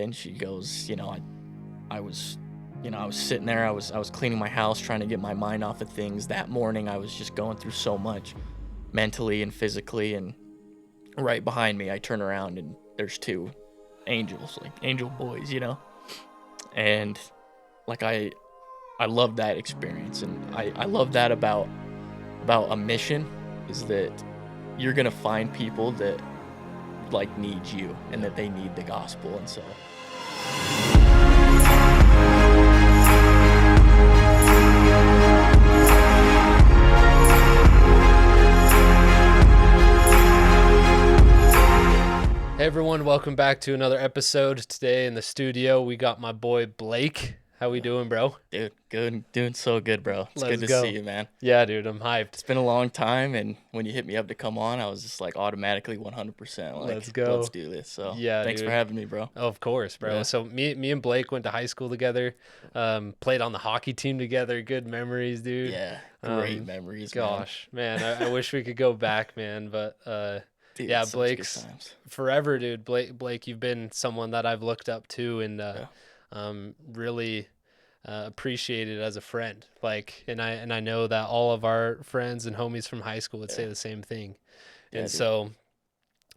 And she goes, I was, I was sitting there, I was cleaning my house, trying to get my mind off of things. That morning, I was just going through so much mentally and physically. And right behind me, I turn around and there's two angels, like angel boys. And like I love that experience, and I love that about a mission, is that you're gonna find people that like need you and that they need the gospel. And so Hey everyone, welcome back to another episode. Today in the studio, we got my boy Blake. How we doing, bro? dude, good, doing so good, bro. It's Let's good to go. see you, man. Yeah, dude, I'm hyped. It's been a long time, and when you hit me up to come on, I was just like automatically 100% like, Let's go. let's do this. So Yeah, thanks dude. for having me, bro. Of course, bro. Yeah. So me and Blake went to high school together, played on the hockey team together. Good memories, dude. Yeah, great memories, Gosh, man, I wish we could go back, man. But Dude, yeah, such good Blake's times. forever, dude. Blake, you've been someone that I've looked up to and really appreciated as a friend. Like, and I know that all of our friends and homies from high school would say the same thing. Yeah, And dude. so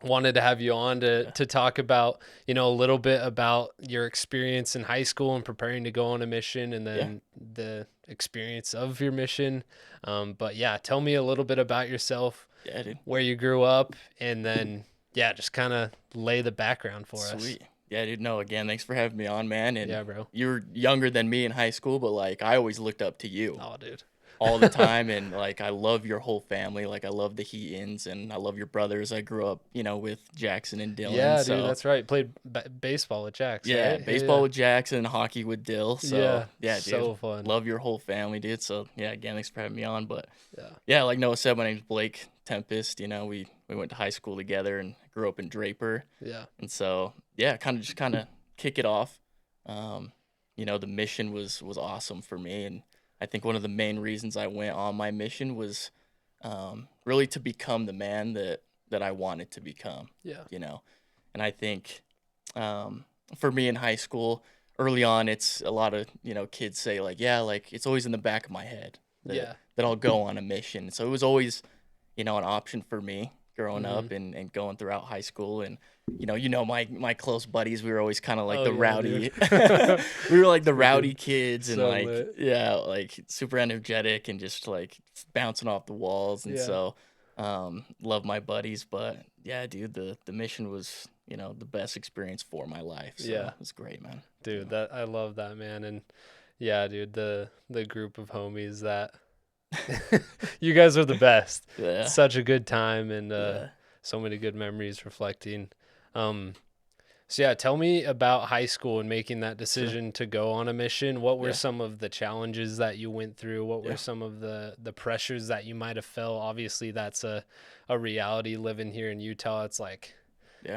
wanted to have you on to talk about, a little bit about your experience in high school and preparing to go on a mission, and then the experience of your mission. But yeah, tell me a little bit about yourself, Yeah, dude. where you grew up, and then just kind of lay the background for us. Sweet. Yeah, dude. No, again, thanks for having me on, man. And Yeah, bro. you're younger than me in high school, but like I always looked up to you Oh, dude. all the time. And like I love your whole family. Like I love the Heatons, and I love your brothers. I grew up, with Jackson and Dylan. Yeah, so, dude, that's right. Played baseball with Jax. yeah, right? baseball with Jackson and hockey with Dill. So yeah, dude. so fun. Love your whole family, dude. So yeah, again, thanks for having me on. But Yeah. yeah, like Noah said, my name's Blake Tempest. We went to high school together and grew up in Draper. Yeah. And so, yeah, kind of kick it off. The mission was awesome for me, and I think one of the main reasons I went on my mission was really to become the man that I wanted to become. Yeah. And I think for me in high school, early on, it's a lot of kids say like, yeah, like it's always in the back of my head that I'll go on a mission. So it was always an option for me growing up and going throughout high school. And my close buddies, we were always kind of like the rowdy we were like the rowdy kids, and So like lit. like super energetic and just like bouncing off the walls. And so love my buddies. But yeah, dude, the mission was the best experience for my life. So it was great, man. Dude, that I love that, man. And yeah, dude, the group of homies that you guys are the best. Yeah. Such a good time, and so many good memories reflecting. So yeah, tell me about high school and making that decision to go on a mission. What were some of the challenges that you went through? What were some of the pressures that you might have felt? Obviously, that's a reality living here in Utah. It's like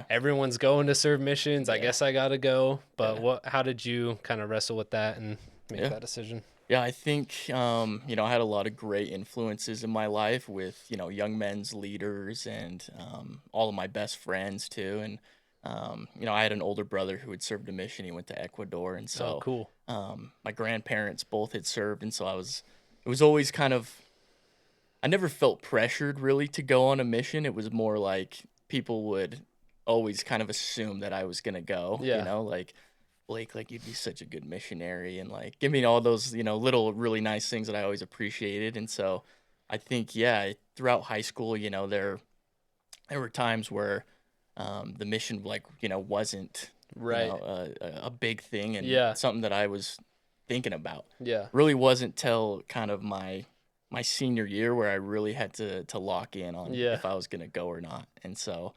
everyone's going to serve missions. I guess I got to go. But how did you kind of wrestle with that and make that decision? Yeah, I think, I had a lot of great influences in my life with, young men's leaders and all of my best friends too. And, I had an older brother who had served a mission. He went to Ecuador. And so cool. My grandparents both had served. And so it was always kind of, I never felt pressured really to go on a mission. It was more like people would always kind of assume that I was going to go, like, Blake, like you'd be such a good missionary, and like give me all those, little really nice things that I always appreciated. And so I think, throughout high school, there were times where the mission wasn't a big thing and something that I was thinking about. Yeah. Really wasn't till kind of my senior year where I really had to lock in on if I was gonna go or not. And so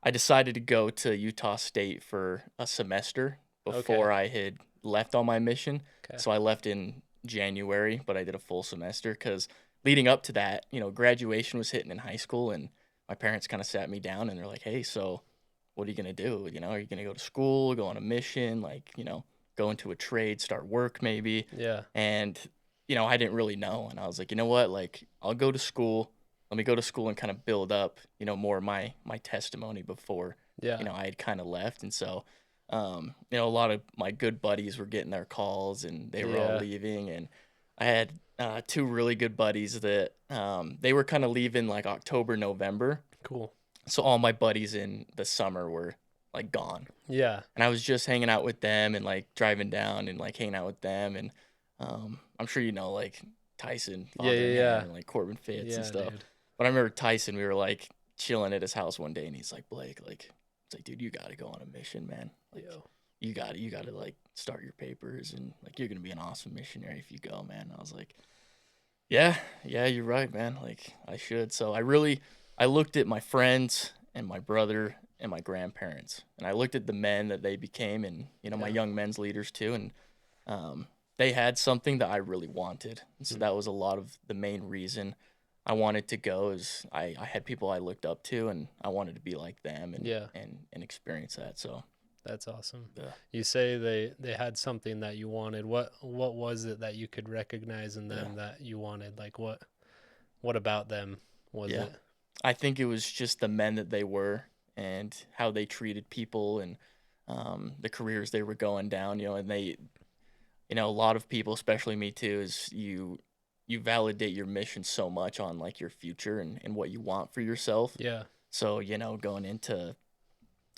I decided to go to Utah State for a semester before I had left on my mission. Okay. So I left in January, but I did a full semester because leading up to that, graduation was hitting in high school, and my parents kind of sat me down and they're like, hey, so what are you going to do? Are you going to go to school, go on a mission, like, go into a trade, start work maybe? Yeah. And, I didn't really know. And I was like, you know what, like I'll go to school. Let me go to school and kind of build up, more of my testimony before Yeah. I had kind of left. And so, a lot of my good buddies were getting their calls and they were all Yeah. leaving. And I had two really good buddies that they were kind of leaving like October, November. Cool. So all my buddies in the summer were like gone. Yeah. And I was just hanging out with them and like driving down and like hanging out with them. And I'm sure like Tyson, Yeah, Father yeah. and like Corbin Fitz and Yeah, stuff. dude. But I remember Tyson, we were like chilling at his house one day and he's like, Blake, like, it's like, dude, you got to go on a mission, man. Like, Yo. you got to like start your papers and like, you're going to be an awesome missionary if you go, man. And I was like, yeah, you're right, man. Like, I should. So I looked at my friends and my brother and my grandparents, and I looked at the men that they became and, my young men's leaders too. And they had something that I really wanted. And so that was a lot of the main reason I wanted to go is I had people I looked up to and I wanted to be like them and and experience that. So that's awesome. yeah. You say they had something that you wanted. What was it that you could recognize in them that you wanted? Like what about them was it? I think it was just the men that they were and how they treated people and the careers they were going down, and they, a lot of people, especially me too, is you validate your mission so much on like your future and what you want for yourself. Yeah. So, going into,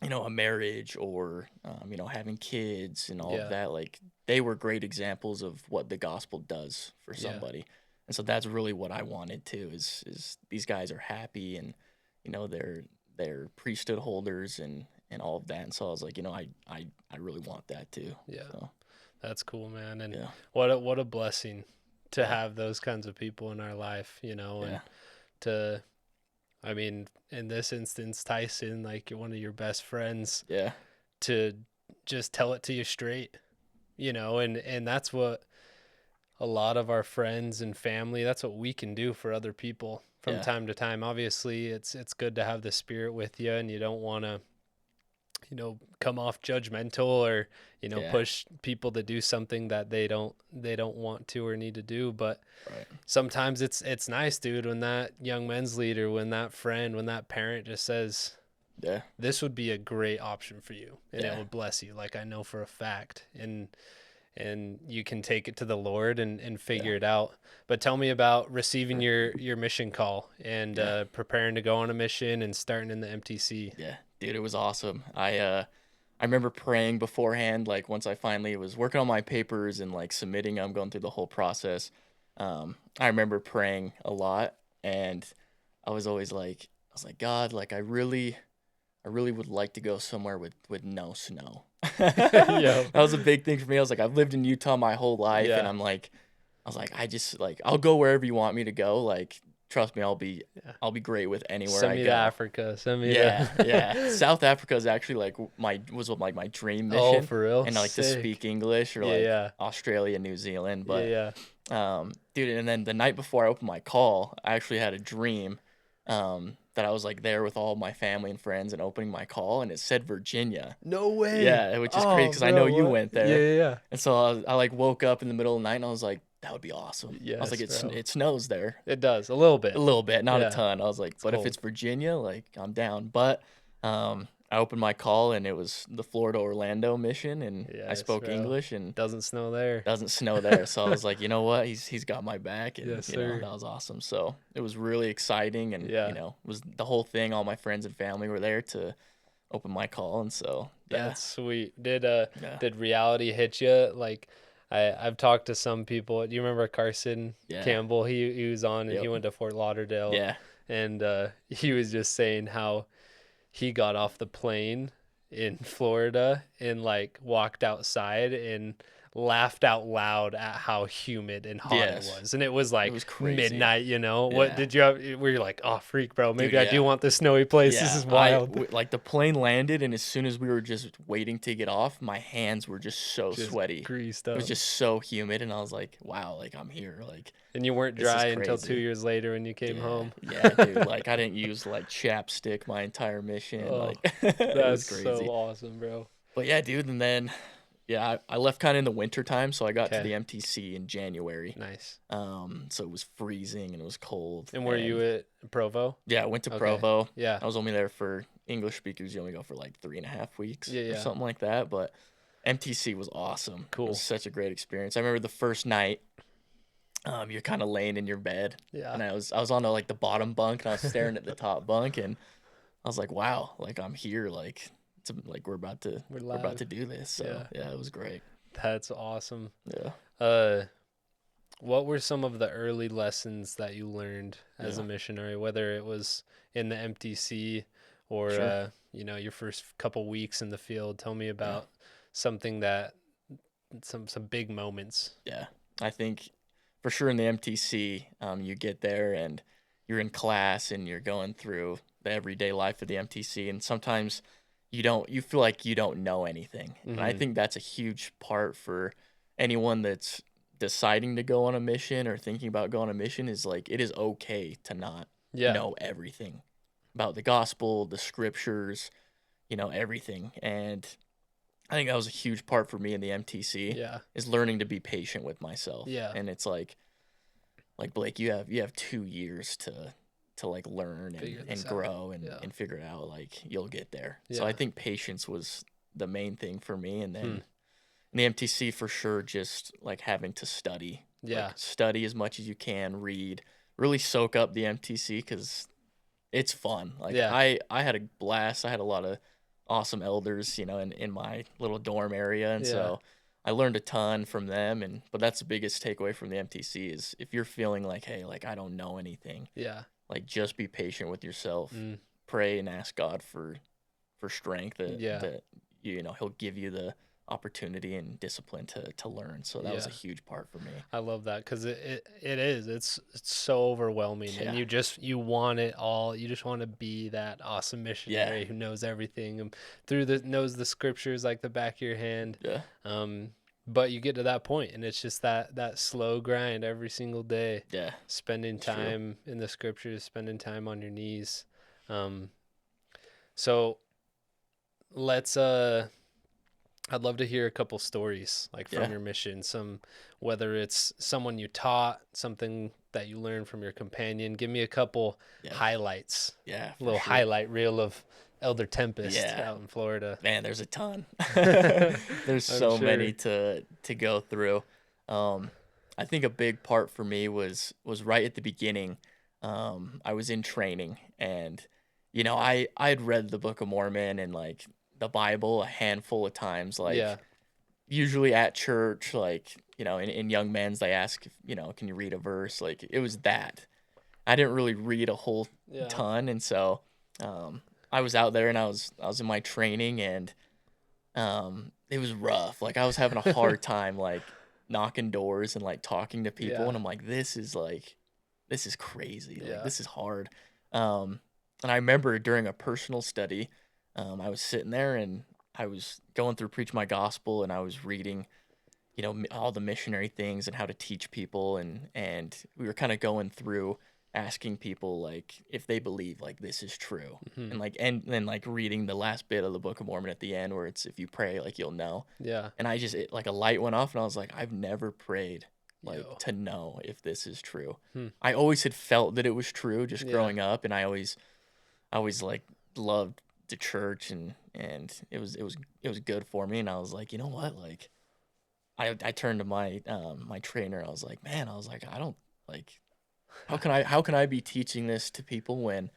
a marriage or, having kids and all of that, like they were great examples of what the gospel does for somebody. And so that's really what I wanted too, is these guys are happy and, they're priesthood holders and all of that. And so I was like, I really want that too. Yeah. So. That's cool, man. And what a blessing to have those kinds of people in our life, and to, I mean, in this instance, Tyson, like one of your best friends, to just tell it to you straight, and that's what a lot of our friends and family, that's what we can do for other people from time to time. Obviously, it's good to have the Spirit with you, and you don't want to, come off judgmental or, push people to do something that they don't want to or need to do. But sometimes it's nice, dude, when that young men's leader, when that friend, when that parent just says, this would be a great option for you and it would bless you. Like I know for a fact, and you can take it to the Lord and figure it out. But tell me about receiving your mission call and preparing to go on a mission and starting in the MTC. Yeah, dude, it was awesome. I remember praying beforehand, like once I finally was working on my papers and like submitting them, going through the whole process. I remember praying a lot, and I was always like, God, like I really would like to go somewhere with no snow. That was a big thing for me. I was like, I've lived in Utah my whole life, and I was like, I just like, I'll go wherever you want me to go. Like, trust me, I'll be great with anywhere I go. Send me to Africa. South Africa is actually was my dream mission. Oh, for real? And like to speak English or Australia, New Zealand. But dude, and then the night before I opened my call, I actually had a dream that I was like there with all my family and friends and opening my call, and it said Virginia. No way. Yeah, which is crazy because I know you went there. Yeah. And so I like woke up in the middle of the night and I was like, that would be awesome. Yes, I was like, it snows there. It does a little bit, not a ton. I was like, but cold. if it's Virginia, like I'm down. But I opened my call and it was the Florida Orlando mission, and I spoke English, and doesn't snow there. So I was like, you know what, he's got my back, and that was awesome. So it was really exciting, and it was the whole thing. All my friends and family were there to open my call, and so that's sweet. Did reality hit you? Like I've talked to some people. Do you remember Carson Campbell? He was on, and he went to Fort Lauderdale. Yeah, and he was just saying how he got off the plane in Florida and like walked outside and laughed out loud at how humid and hot it was. And it was like midnight, What did you have? Were you like, oh, freak, bro, maybe I do want this snowy place. This is wild. Like the plane landed, and as soon as we were just waiting to get off, my hands were just so sweaty. Greased up. It was just so humid, and I was like, wow, like I'm here. Like, and you weren't dry until 2 years later when you came home. Yeah, dude. Like I didn't use like chapstick my entire mission. That's so awesome, bro. But yeah, dude, and then I left kind of in the winter time, so I got to the MTC in January. Nice. So it was freezing and it was cold. And were you at Provo? Yeah, I went to Provo. Yeah. I was only there for, English speakers, you only go for like 3.5 weeks Yeah, or yeah. something like that. But MTC was awesome. It Cool. was such a great experience. I remember the first night, you're kind of laying in your bed, Yeah. and I was on like the bottom bunk, and I was staring at the top bunk, and I was like, wow, like I'm here, like like we're about live. to do this. So Yeah. yeah, it was great. That's awesome. Yeah. What were some of the early lessons that you learned as Yeah. a missionary, whether it was in the MTC or Sure. your first couple weeks in the field? Tell me about something that some big moments. Yeah. I think for sure in the MTC, you get there and you're in class and you're going through the everyday life of the MTC, and sometimes you feel like you don't know anything. And I Mm-hmm. think that's a huge part for anyone that's deciding to go on a mission or thinking about going on a mission, is like it is okay to not Yeah. know everything about the gospel, the scriptures, everything. And I think that was a huge part for me in the MTC, Yeah. is learning to be patient with myself. Yeah. And it's like Blake, you have 2 years to like learn Figure and this out. grow and, Yeah. and figure it out. Like you'll get there. So Yeah. I think patience was the main thing for me. And then Hmm. in the MTC for sure, just like having to study. Yeah. Like, study as much as you can, read, really soak up the MTC because it's fun. Like Yeah. I had a blast. I had a lot of awesome elders, in my little dorm area, and Yeah. so I learned a ton from them. But that's the biggest takeaway from the MTC is if you're feeling like, hey, like I don't know anything, Yeah. like just be patient with yourself, Mm. pray and ask God for strength Yeah. that He'll give you the opportunity and discipline to learn. So that was a Yeah. huge part for me. I love that because it is. It's so overwhelming, Yeah. and you want it all. You just want to be that awesome missionary who knows everything and knows the scriptures like the back of your hand. Yeah. But you get to that point, and it's just that slow grind every single day. Yeah. Spending It's true. time in the scriptures, spending time on your knees. So let's I'd love to hear a couple stories like from Yeah. your mission, whether it's someone you taught, something that you learned from your companion. Give me a couple Yeah. highlights. Yeah. A for little sure. highlight reel of Elder Tempest Yeah. out in Florida. Man, there's a ton. There's so sure. many to go through. I think a big part for me was right at the beginning. I was in training, and I had read the Book of Mormon and like the Bible a handful of times. Like Yeah. usually at church, like in Young Men's, they ask, can you read a verse? Like it was that. I didn't really read a whole Yeah. ton, and so I was out there and I was in my training, and it was rough. Like I was having a hard time like knocking doors and like talking to people, Yeah. and I'm like, this is crazy. Like Yeah. this is hard. And I remember during a personal study, I was sitting there and I was going through Preach My Gospel, and I was reading, all the missionary things and how to teach people, and we were kind of going through asking people like if they believe like this is true, Mhm. and then like reading the last bit of the Book of Mormon at the end where it's if you pray like you'll know. Yeah. And like a light went off, and I was like, I've never prayed like Yo. to know if this is true. Hmm. I always had felt that it was true just Yeah. growing up, and I always like loved the church, and it was good for me. And I was like, you know what, like I turned to my my trainer. I was like, man, I don't like how can I be teaching this to people when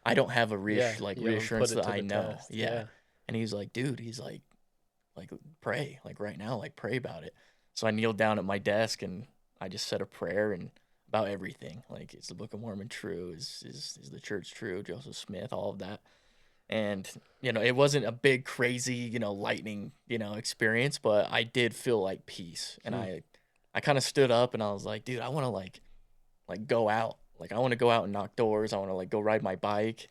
I don't have a Yeah. like You haven't reassurance put it that to I the know. test. Yeah. And he's like, dude, he's like pray, like right now, like pray about it. So I kneeled down at my desk and I just said a prayer and about everything. Like, is the Book of Mormon true? Is the church true? Joseph Smith, all of that. And, it wasn't a big, crazy, lightning, experience, but I did feel like peace. And I kind of stood up and I was like, dude, I want to like go out. Like, I want to go out and knock doors. I want to like go ride my bike.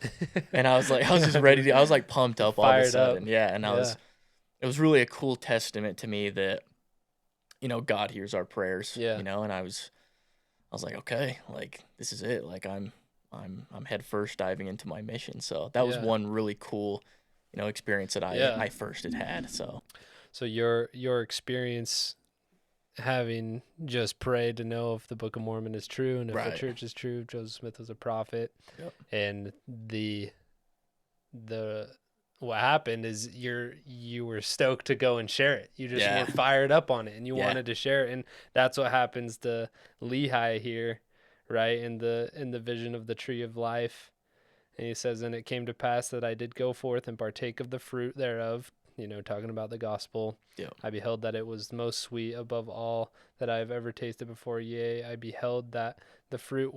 And I was just ready to, I was like pumped up all of a Fired up. sudden. Yeah. And it was really a cool testament to me that, God hears our prayers, Yeah. and I was like, okay, like this is it. Like I'm head first diving into my mission. So that was Yeah. one really cool, experience that Yeah. I first had. So your experience having just prayed to know if the Book of Mormon is true and if the Right. church is true, if Joseph Smith was a prophet, Yep. and the the what happened is you were stoked to go and share it. You just Yeah. were fired up on it and you Yeah. wanted to share it. And that's what happens to Lehi here, right? In the vision of the tree of life. And he says, and it came to pass that I did go forth and partake of the fruit thereof, talking about the gospel. Yeah. I beheld that it was most sweet above all that I have ever tasted before. Yea, I beheld that the fruit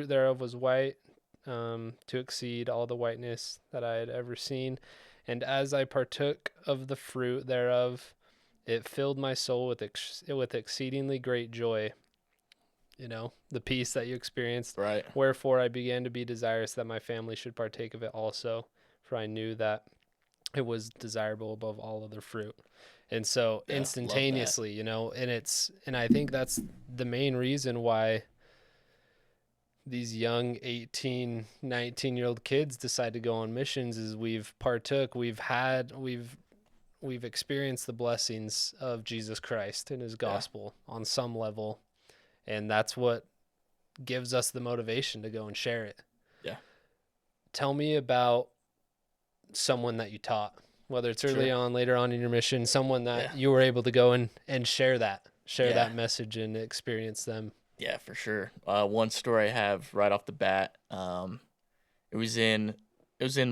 thereof was white, to exceed all the whiteness that I had ever seen. And as I partook of the fruit thereof, it filled my soul with exceedingly great joy. The peace that you experienced. Right. Wherefore I began to be desirous that my family should partake of it also, for I knew that it was desirable above all other fruit. And so Yeah, instantaneously, and I think that's the main reason why these young 18, 19-year-old kids decide to go on missions is we've experienced the blessings of Jesus Christ and his gospel on some level. And that's what gives us the motivation to go and share it. Yeah. Tell me about someone that you taught, whether it's early on, later on in your mission, someone that you were able to go and share that message and experience them. Yeah, for sure. One story I have right off the bat. It was in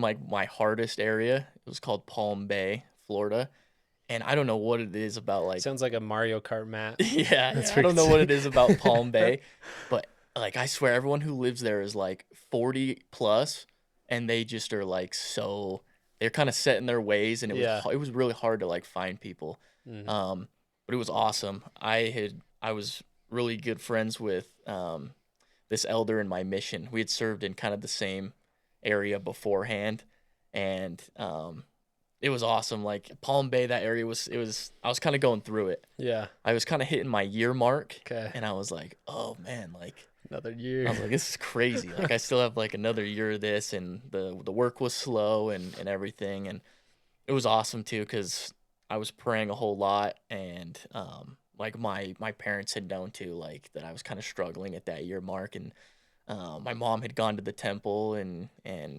like my hardest area. It was called Palm Bay, Florida. And I don't know what it is about, like, sounds like a Mario Kart map. I don't know what it is about Palm Bay, but like I swear everyone who lives there is like 40 plus, and they just are like they're kind of set in their ways, and it was really hard to like find people. Mm-hmm. But it was awesome. I was really good friends with this elder in my mission. We had served in kind of the same area beforehand, and it was awesome. Like Palm Bay, that area I was kind of going through it. Yeah. I was kind of hitting my year mark. Okay. And I was like, oh man, like another year. I was like, this is crazy. Like I still have like another year of this, and the work was slow and everything. And it was awesome too, because I was praying a whole lot, and like my parents had known too, like that I was kind of struggling at that year mark, and my mom had gone to the temple and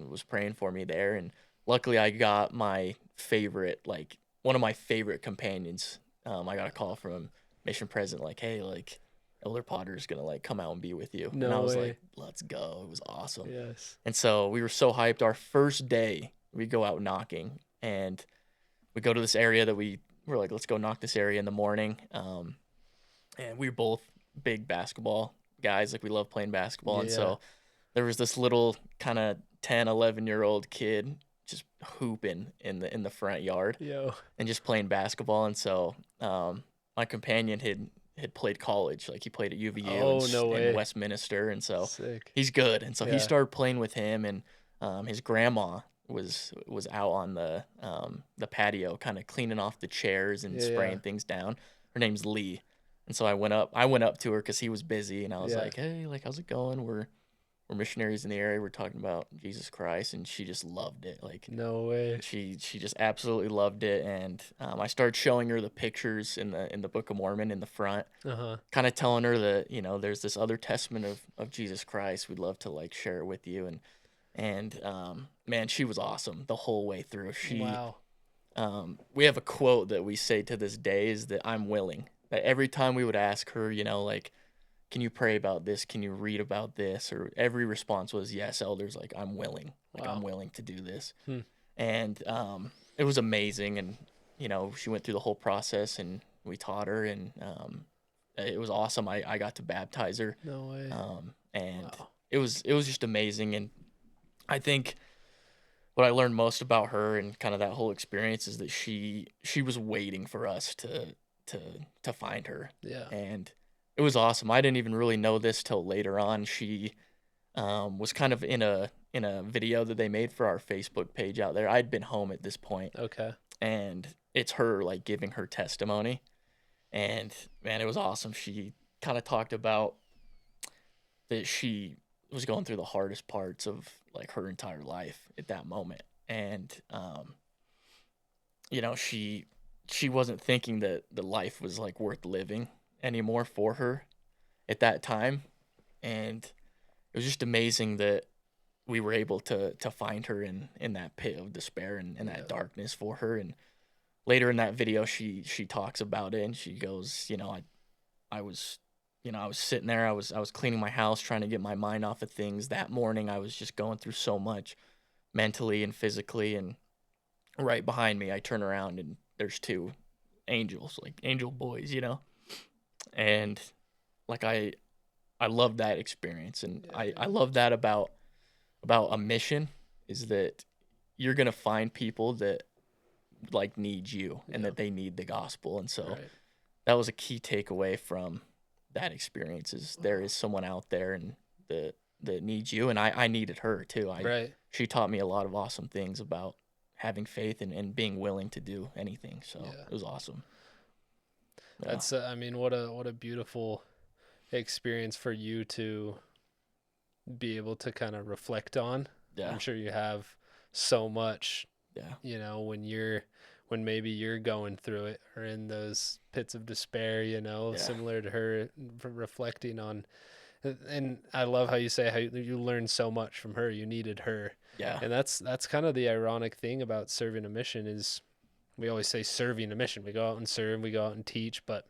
was praying for me there, and luckily I got my favorite, like one of my favorite companions. I got a call from mission president, like, hey, like Elder Potter is gonna like come out and be with you. No and I was way. like, let's go. It was awesome. Yes. And so we were so hyped. Our first day, we go out knocking, and we go to this area that we're like, let's go knock this area in the morning. And we were both big basketball guys. Like we love playing basketball. Yeah. And so there was this little kind of 10, 11-year-old kid just hooping in the front yard and just playing basketball. And so my companion had played college. Like he played at UVU in Westminster. And so he's good. And so he started playing with him, and his grandma was out on the patio kind of cleaning off the chairs and spraying things down. Her name's Lee. And so I went up to her because he was busy, and I was like, hey, like, how's it going? We're missionaries in the area. We're talking about Jesus Christ. And she just loved it. Like, no way. She just absolutely loved it. And I started showing her the pictures in the Book of Mormon in the front, kind of telling her that, there's this other testament of Jesus Christ. We'd love to like share it with you. And man, she was awesome the whole way through. Wow. We have a quote that we say to this day, is that I'm willing. That every time we would ask her, like, can you pray about this? Can you read about this? Or every response was, yes, elders, like, I'm willing. Like, I'm willing to do this. And it was amazing. And, she went through the whole process, and we taught her, and it was awesome. I got to baptize her. No way. And it was just amazing. And I think what I learned most about her and kind of that whole experience is that she was waiting for us to find her. Yeah. And it was awesome. I didn't even really know this till later on. She was kind of in a video that they made for our Facebook page out there. I'd been home at this point. Okay. And it's her like giving her testimony. And man, it was awesome. She kind of talked about that she was going through the hardest parts of like her entire life at that moment. And she wasn't thinking that the life was like worth living anymore for her at that time. And it was just amazing that we were able to find her in that pit of despair and Yeah. that darkness for her. And later in that video, she talks about it, and she goes, I was, I was sitting there, I was cleaning my house, trying to get my mind off of things. That morning, I was just going through so much mentally and physically, and right behind me, I turn around and there's two angels, like angel boys, and like I love that experience, and I love that about a mission, is that you're gonna find people that like need you and that they need the gospel. And so Right. that was a key takeaway from that experience, is there is someone out there and that needs you, and I needed her too. Right. She taught me a lot of awesome things about having faith and being willing to do anything. So Yeah. it was awesome. That's I mean, what a beautiful experience for you to be able to kind of reflect on. Yeah. I'm sure you have so much, Yeah. when maybe you're going through it or in those pits of despair, similar to her, reflecting on. And I love how you say how you learned so much from her. You needed her. Yeah. And that's kind of the ironic thing about serving a mission is we always say serving a mission. We go out and serve, we go out and teach, but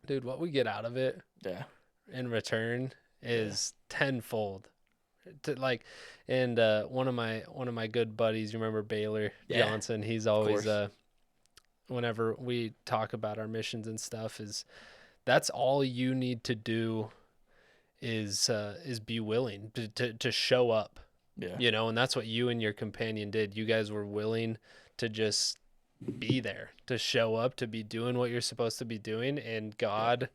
dude, what we get out of it Yeah. in return is tenfold. And one of my good buddies, you remember Baylor Johnson? He's always whenever we talk about our missions and stuff, is that's all you need to do is be willing to show up. Yeah. And that's what you and your companion did. You guys were willing to just be there, to show up, to be doing what you're supposed to be doing, and God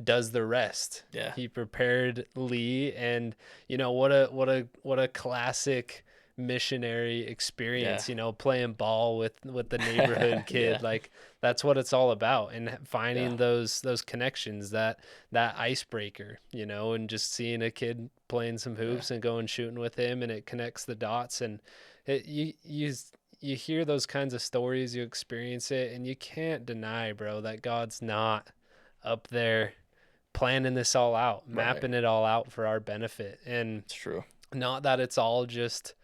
does the rest. Yeah. He prepared Lee, and what a classic missionary experience, playing ball with the neighborhood kid. Like that's what it's all about, and finding those connections, that icebreaker, and just seeing a kid playing some hoops and going shooting with him, and it connects the dots. And you hear those kinds of stories, you experience it, and you can't deny, bro, that God's not up there planning this all out, mapping it all out for our benefit. And it's true. Not that it's all just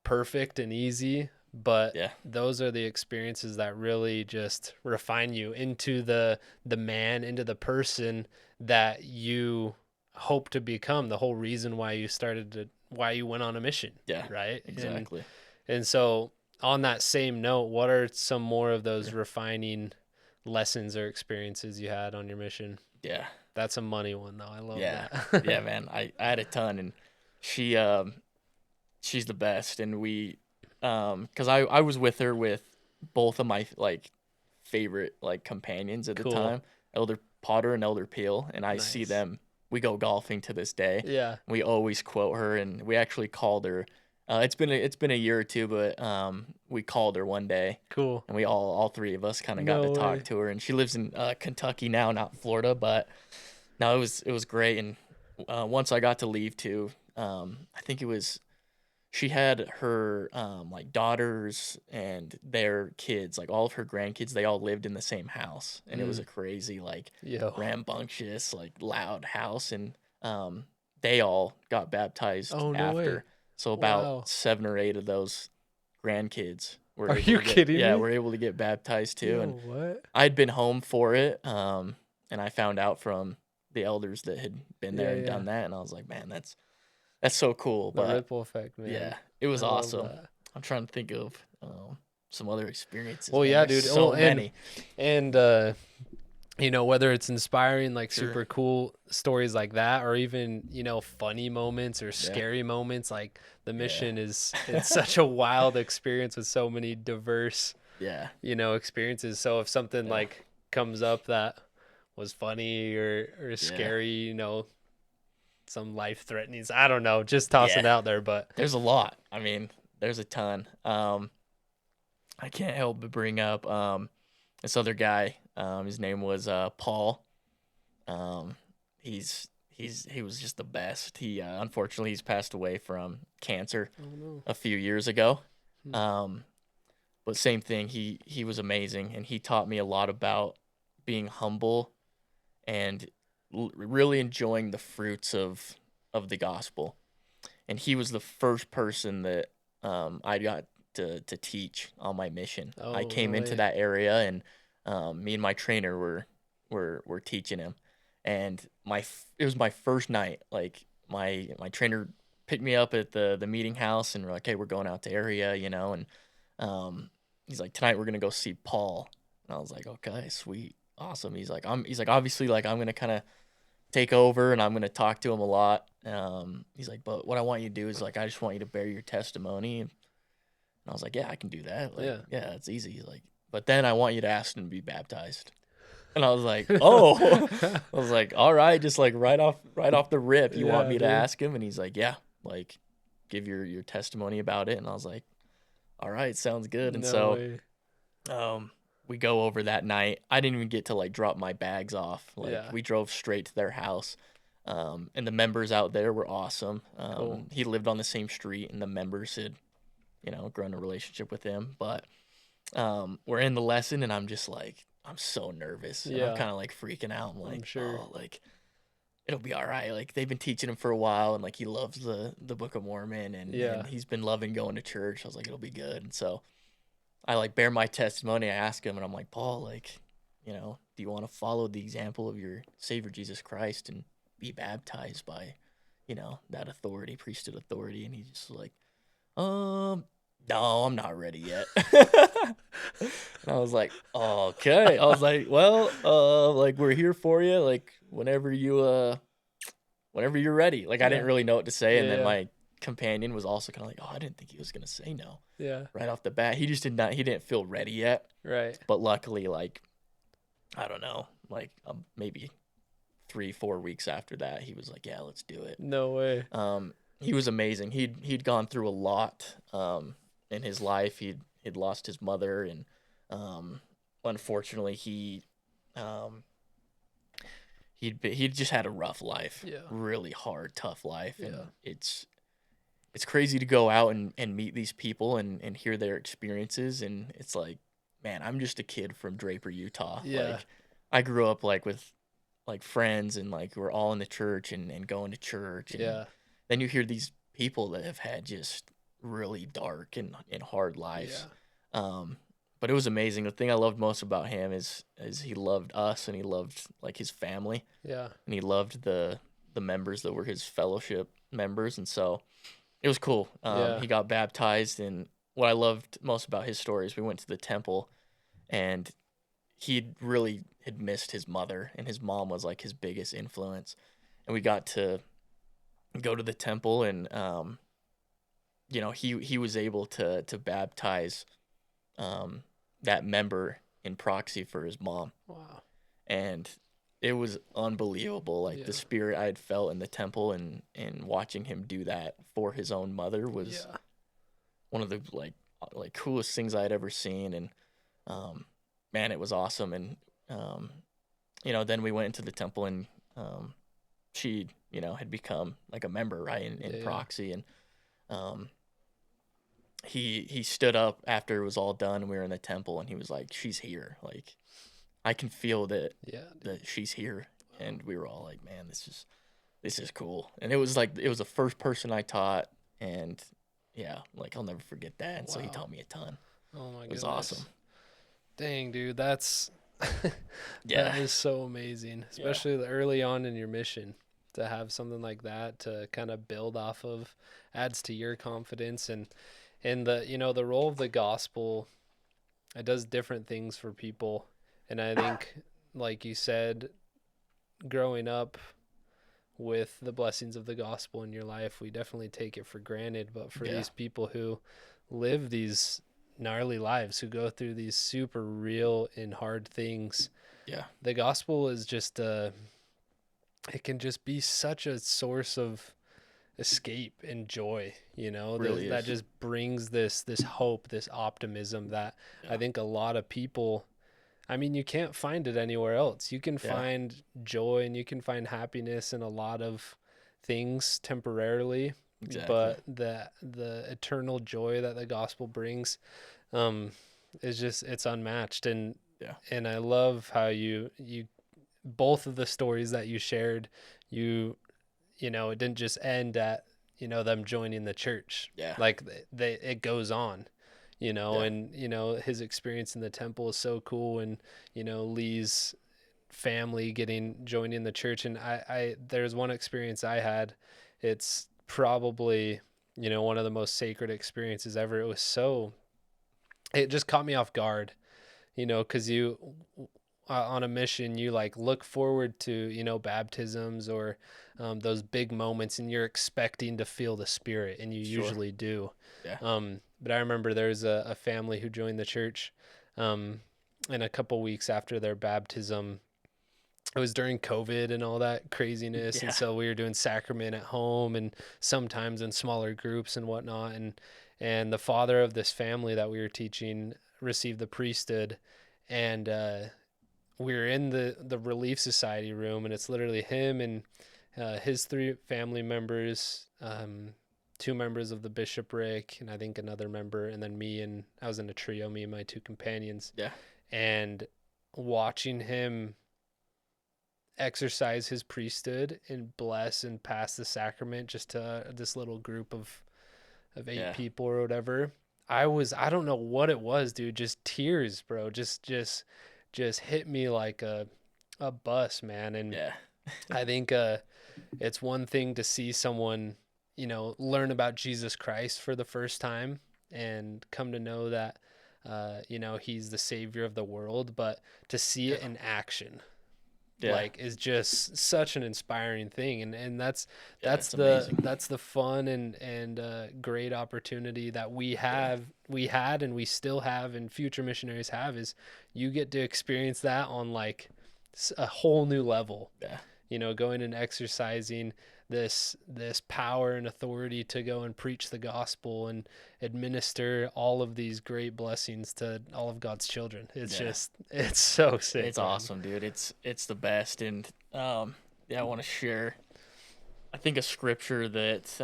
perfect and easy, but those are the experiences that really just refine you into the man, into the person that you hope to become, the whole reason why you went on a mission. Right? Exactly. And so on that same note, what are some more of those refining lessons or experiences you had on your mission? Yeah. That's a money one, though. I love that. Yeah, man. I had a ton, and she's the best. And we, cause I was with her with both of my favorite companions at the time, Elder Potter and Elder Peel. And I see them, we go golfing to this day. Yeah. We always quote her, and we actually called her. It's been a year or two, but we called her one day. Cool. And we all three of us kind of got to talk to her, and she lives in Kentucky now, not Florida. But no, it was great. And once I got to leave too, I think she had her daughters and their kids, all of her grandkids. They all lived in the same house, and it was a crazy rambunctious loud house, and they all got baptized after. So about 7 or 8 of those grandkids were kidding me? Yeah, we're able to get baptized too. And I'd been home for it, and I found out from the elders that had been there and done that, and I was like, man, that's so cool. The ripple effect, man. Yeah, it was awesome. I'm trying to think of some other experiences. Well, yeah, dude. So many. And whether it's inspiring, super cool stories like that, or even, funny moments or scary moments, the mission it's such a wild experience with so many diverse, experiences. So if something comes up that was funny or scary, some life threatening, I don't know, just tossing it out there, but there's a lot. I mean, there's a ton. I can't help but bring up, this other guy. His name was Paul. He was just the best. He unfortunately he's passed away from cancer a few years ago. But same thing. He was amazing, and he taught me a lot about being humble and really enjoying the fruits of the gospel. and he was the first person that I got to teach on my mission. I Oh, no came into way. that area, and me and my trainer were teaching him, and it was my first night. Like my trainer picked me up at the meeting house, and we're like, hey, we're going out to area, and um, he's like, tonight we're gonna go see Paul, and I was like, okay, sweet, awesome. He's like, obviously, like, I'm gonna kind of take over, and I'm gonna talk to him a lot. He's like, but what I want you to do is, like, I just want you to bear your testimony. And I was like, yeah, I can do that. Like, Yeah. yeah, it's easy. He's like, but then I want you to ask him to be baptized. And I was like, oh, I was like, all right, just like right off the rip, you want Yeah, me to dude. ask him? And he's like, yeah, like, give your testimony about it. And I was like, all right, sounds good. And No so, way. we go over that night. I didn't even get to like drop my bags off. Like, Yeah. we drove straight to their house. And the members out there were awesome. Cool. He lived on the same street, and the members had, grown a relationship with him. But we're in the lesson, and I'm just like, I'm so nervous, and I'm Yeah. kind of like freaking out. I'm like, sure. oh, like, it'll be all right. Like, they've been teaching him for a while, and like, he loves the Book of Mormon, and, Yeah. and he's been loving going to church. I was like, it'll be good. And so I like bear my testimony. I ask him, and I'm like, Paul, like, do you want to follow the example of your Savior Jesus Christ and be baptized by, that authority, priesthood authority? And he's just like, no, I'm not ready yet. And I was like, okay. I was like, well, like, we're here for you. Like, whenever you're ready. Like, I didn't Yeah. really know what to say. And then Yeah. my companion was also kind of like, oh, I didn't think he was going to say no Yeah. right off the bat. He just he didn't feel ready yet. Right. But luckily, like, I don't know, like, maybe 3-4 weeks after that, he was like, yeah, let's do it. No way. He was amazing. He'd gone through a lot in his life. He'd lost his mother, and unfortunately, he'd just had a rough life. Yeah. Really hard, tough life. And Yeah. it's crazy to go out and meet these people and hear their experiences, and it's like, man, I'm just a kid from Draper, Utah. Yeah. Like, I grew up like with like friends, and like we're all in the church and going to church. And Yeah. then you hear these people that have had just really dark and hard lives. Yeah. But it was amazing. The thing I loved most about him is he loved us, and he loved like his family, Yeah. and he loved the members that were his fellowship members. And so it was cool. Yeah. He got baptized, and what I loved most about his story is we went to the temple, and he really had missed his mother, and his mom was like his biggest influence. And we got to go to the temple, and he was able to baptize that member in proxy for his mom. Wow. And it was unbelievable. Like, Yeah. the spirit I had felt in the temple, and watching him do that for his own mother was Yeah. one of the like coolest things I had ever seen. And man, it was awesome. And then we went into the temple, and she had become like a member, right, in Yeah. proxy. And he stood up after it was all done, and we were in the temple, and he was like, she's here. Like, I can feel that Yeah. that she's here. And we were all like, man, this is cool. And it was the first person I taught, and yeah, like, I'll never forget that. And so he Wow. taught me a ton. Oh my It was goodness. awesome. Dang, dude, that's Yeah. that is so amazing, especially early on in your mission, to have something like that to kind of build off of, adds to your confidence. And the role of the gospel, it does different things for people. And I think, like you said, growing up with the blessings of the gospel in your life, we definitely take it for granted. But for Yeah. these people who live these gnarly lives, who go through these super real and hard things, Yeah. the gospel is just it can just be such a source of escape and joy, Really that is. just brings this hope, this optimism that Yeah. I think a lot of people, I mean, you can't find it anywhere else. You can Yeah. find joy and you can find happiness in a lot of things temporarily, Exactly. but the eternal joy that the gospel brings is just, it's unmatched. And Yeah. and I love how you both of the stories that you shared, it didn't just end at them joining the church. Yeah. Like it goes on, Yeah. and, his experience in the temple is so cool. And, Lee's family joining the church. And there's one experience I had. It's probably, one of the most sacred experiences ever. It just caught me off guard, cause on a mission, you like look forward to, baptisms or those big moments, and you're expecting to feel the Spirit, and you Sure. usually do. Yeah. But I remember there's a family who joined the church, and a couple weeks after their baptism, it was during COVID and all that craziness. Yeah. And so we were doing sacrament at home and sometimes in smaller groups and whatnot. And the father of this family that we were teaching received the priesthood, and we were in the Relief Society room, and it's literally him and his 3 family members, 2 members of the bishopric, and I think another member, and then me, and I was in a trio, me and my 2 companions. Yeah. And watching him exercise his priesthood and bless and pass the sacrament just to this little group of 8 people or whatever. I don't know what it was, dude. Just tears, bro. Just hit me like a bus, man. And I think it's one thing to see someone, learn about Jesus Christ for the first time and come to know that, he's the savior of the world, but to see it in action, like, is just such an inspiring thing. And that's the fun and great opportunity that we had and we still have, and future missionaries have, is you get to experience that on like a whole new level. Going and exercising this power and authority to go and preach the gospel and administer all of these great blessings to all of God's children. It's so sick. It's awesome, dude. It's the best. And I want to share, I think, a scripture that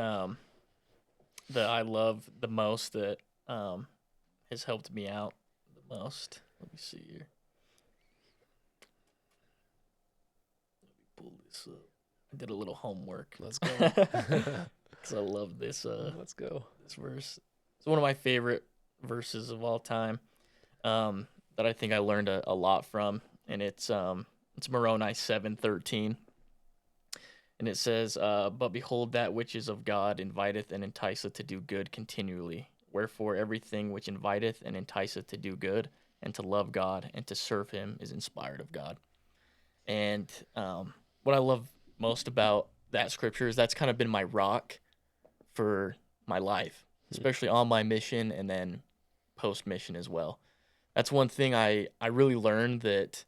I love the most, that has helped me out the most. Let me see here. Let me pull this up. I did a little homework. Let's go. Because I love this. Let's go. This verse. It's one of my favorite verses of all time, that I think I learned a lot from, and it's Moroni 7:13, and it says, "But behold, that which is of God inviteth and enticeth to do good continually. Wherefore everything which inviteth and enticeth to do good and to love God and to serve Him is inspired of God." And what I love most about that scripture is that's kind of been my rock for my life, especially on my mission and then post mission as well. That's one thing I really learned, that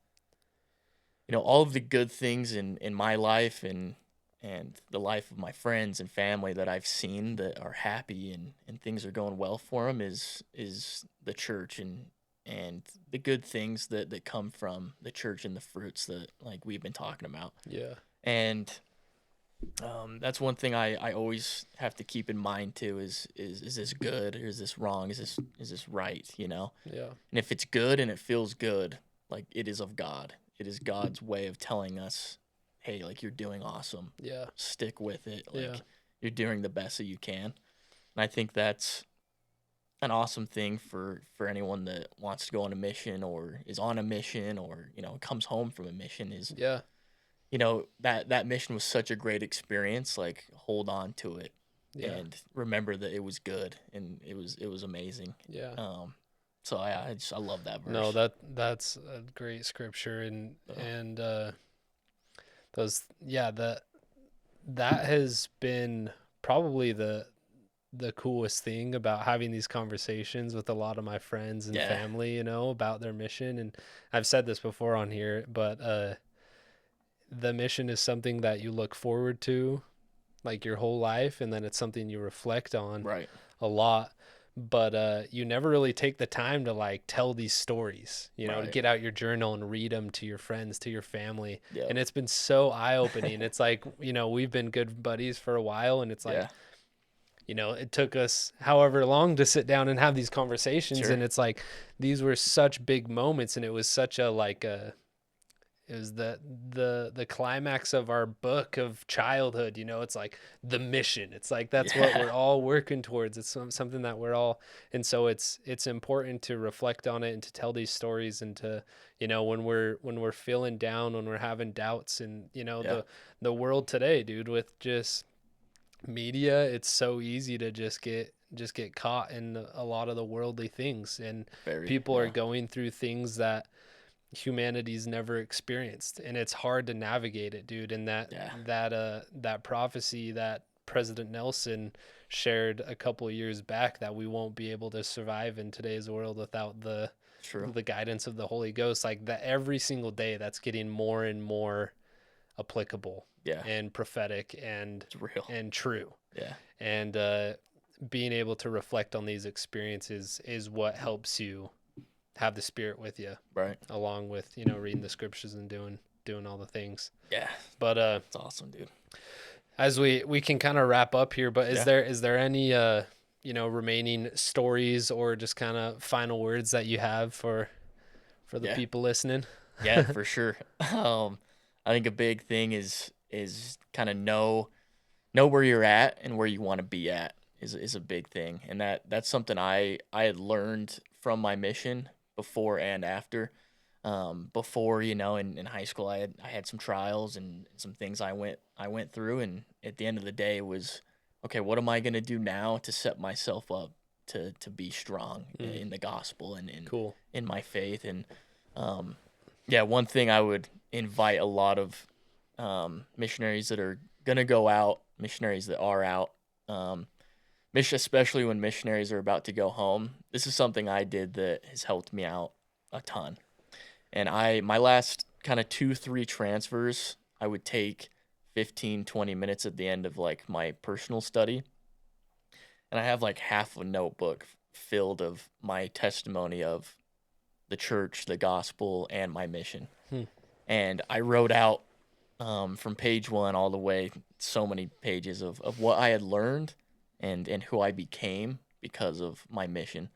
all of the good things in my life and the life of my friends and family that I've seen that are happy and things are going well for them is the church and the good things that come from the church and the fruits that, like, we've been talking about. And that's one thing I always have to keep in mind too, is this good, or is this wrong? Is this right? And if it's good and it feels good, like, it is of God. It is God's way of telling us, hey, like, you're doing awesome. Stick with it. Like, you're doing the best that you can. And I think that's an awesome thing for anyone that wants to go on a mission or is on a mission or, comes home from a mission, is that mission was such a great experience. Like, hold on to it and remember that it was good and it was amazing. So I love that verse. No, that's a great scripture. And that has been probably the coolest thing about having these conversations with a lot of my friends and family, about their mission. And I've said this before on here, but the mission is something that you look forward to, like, your whole life, and then it's something you reflect on a lot. But you never really take the time to, like, tell these stories, to get out your journal and read them to your friends, to your family. And it's been so eye-opening. It's like, we've been good buddies for a while, and it's like, it took us however long to sit down and have these conversations. And it's like, these were such big moments, and it was such a, like, It was the climax of our book of childhood. It's like the mission. It's like that's what we're all working towards. It's something that we're all, and so it's important to reflect on it and to tell these stories, and to, when we're feeling down, when we're having doubts, and the world today, dude, with just media, it's so easy to just get caught in a lot of the worldly things, and people are going through things that humanity's never experienced, and it's hard to navigate it, dude. And that prophecy that President Nelson shared a couple of years back, that we won't be able to survive in today's world without the guidance of the Holy Ghost, like that, every single day that's getting more and more applicable and prophetic and real and true. And being able to reflect on these experiences is what helps you have the Spirit with you, right? Along with, reading the scriptures and doing all the things. But it's awesome, dude. As we can kind of wrap up here, but is there any remaining stories or just kind of final words that you have for the people listening? Yeah, for sure. I think a big thing is kind of know where you're at and where you want to be at is a big thing, and that's something I had learned from my mission before and after. Before, in high school, I had some trials and some things I went through, and at the end of the day, it was, okay, what am I going to do now to set myself up to be strong in the gospel and in my faith? And one thing I would invite a lot of missionaries that are going to go out, missionaries that are out, especially when missionaries are about to go home. This is something I did that has helped me out a ton. And my last kind of 2-3 transfers, I would take 15-20 minutes at the end of like my personal study. And I have like half a notebook filled of my testimony of the church, the gospel, and my mission. And I wrote out from page 1 all the way, so many pages of what I had learned and who I became because of my mission.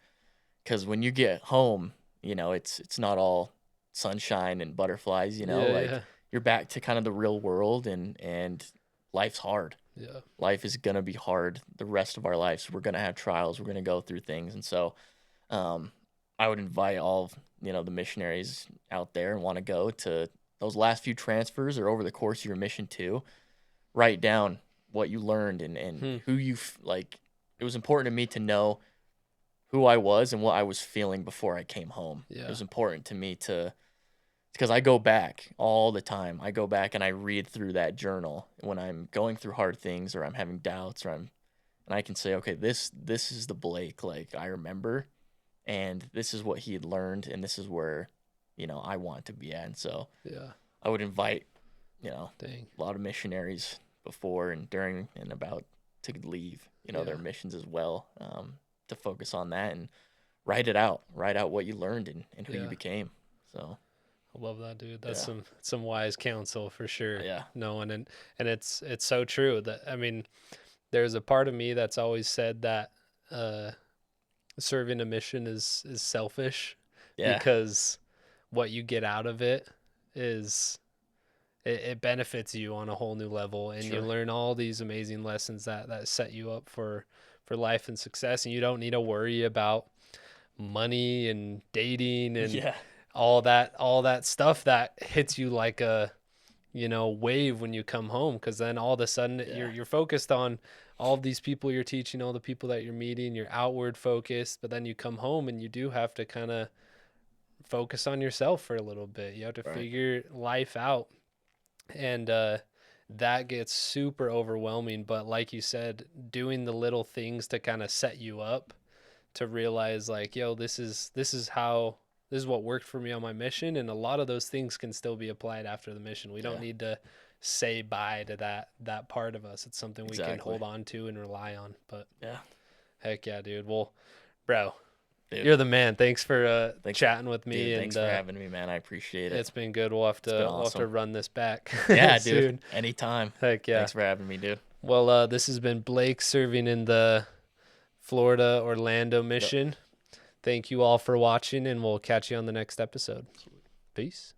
Because when you get home, it's not all sunshine and butterflies, you're back to kind of the real world, and life's hard. Life is going to be hard the rest of our lives. We're going to have trials. We're going to go through things. And so I would invite all of, the missionaries out there and want to go to those last few transfers or over the course of your mission too. Write down what you learned and who you like. It was important to me to know who I was and what I was feeling before I came home. It was important to me because I go back all the time. I go back and I read through that journal when I'm going through hard things or I'm having doubts and I can say, okay, this is the Blake like I remember, and this is what he had learned, and this is where, I want to be at. And so I would invite, a lot of missionaries before and during and about to leave, their missions as well, to focus on that and write out what you learned and who you became. So I love that, dude. That's some wise counsel for sure. Knowing and it's so true that, I mean, there's a part of me that's always said that serving a mission is selfish because what you get out of it is it benefits you on a whole new level, and you learn all these amazing lessons that set you up for life and success, and you don't need to worry about money and dating and all that stuff that hits you like a wave when you come home, because then all of a sudden you're focused on all of these people you're teaching, all the people that you're meeting, you're outward focused, but then you come home and you do have to kind of focus on yourself for a little bit. You have to figure life out, and that gets super overwhelming. But like you said, doing the little things to kind of set you up to realize like, yo, this is what worked for me on my mission, and a lot of those things can still be applied after the mission. We don't need to say bye to that part of us. It's something we can hold on to and rely on. But heck yeah, dude. Well, bro, you're the man. Thanks for chatting with me. Dude, thanks for having me, man. I appreciate it. It's been good. We'll have to run this back. Yeah, dude. Anytime. Heck yeah. Thanks for having me, dude. Well, this has been Blake serving in the Florida Orlando mission. Thank you all for watching, and we'll catch you on the next episode. Peace.